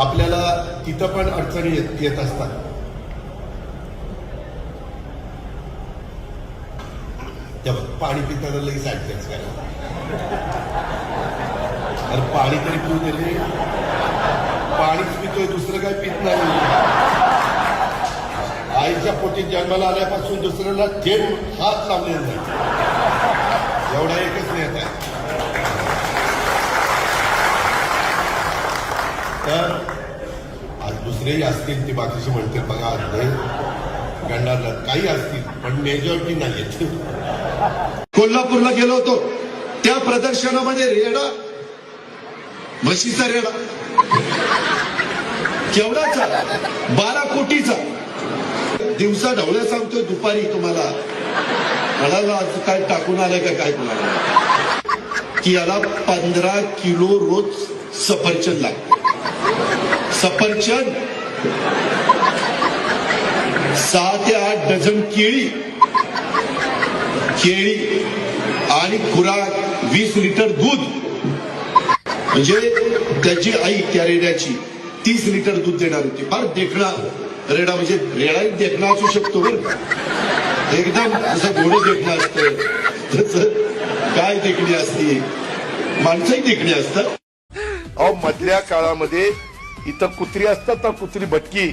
आपल्याला तिथं पण अडचणी येत असतात. तेव्हा पाणी पिताना लगेच ऍडजस्ट करा. अरे पाणी तरी पिऊ दिले, पाणीच पितोय, दुसरं काय पित नाही. आईच्या पोटी जन्माला आल्यापासून दुसऱ्याला थेट हात लावले नाही, एवढा एकच नेत आहे. तर आज दुसरेही असतील, ते बाकीचे म्हणतील बघा गंडाला काही असतील, पण मेजॉरिटी नाही आहेत. कोल्हापूरला गेलो होतो, त्या प्रदर्शनामध्ये रेडा, म्हशीचा रेडा केवढाचा, 12 कोटीचा. दिवसा ढवळ्या सांगतोय, दुपारी तुम्हाला मला आज काय टाकून आलंय का काय तुम्हाला, की याला 15 किलो रोज सफरचंद लागतं. सफरचंद 6 ते 8 डझन केळी आणि खुराक 20 लिटर दूध. म्हणजे त्याची आई त्या रेड्याची 30 लिटर दूध देणार होती. फार देखणा रेडा, म्हणजे रेडा देखणा असू शकतो बरं का, एकदम जसं घोडं देखणं असतं तसं काय देखणी असते, माणसंही देखणी असतात. अहो मधल्या काळामध्ये इथं कुत्री असतात ना, कुत्री भटकी,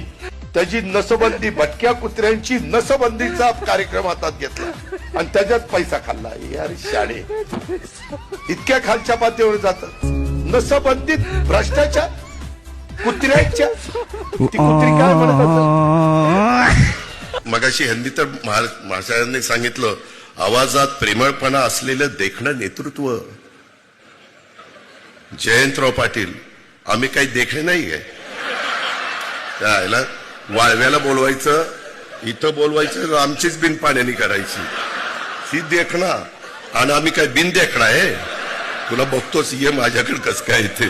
त्याची नसबंदी, भटक्या कुत्र्यांची नसबंदीचा कार्यक्रम हातात घेतला आणि त्याच्यात पैसा खाल्ला. यार शाळे इतक्या खालच्या पातळीवर जातात. नसबंदीत भ्रष्टाचार कुत्र्यांच्या, ती कुत्री काय म्हणत असत. मगाशी हिंदी तर महाराजांनी सांगितलं, आवाजात प्रेमळपणा असलेलं देखणं नेतृत्व. जयंतराव पाटील, आम्ही काही देखणे नाहीये. त्याला वाळव्याला बोलवायचं, इथं बोलवायचं, आमचीच बिन पाण्याने करायची. ही देखणा आणि आम्ही काय बिन देखणा आहे. तुला बघतोच, ये माझ्याकडे कसं काय येते.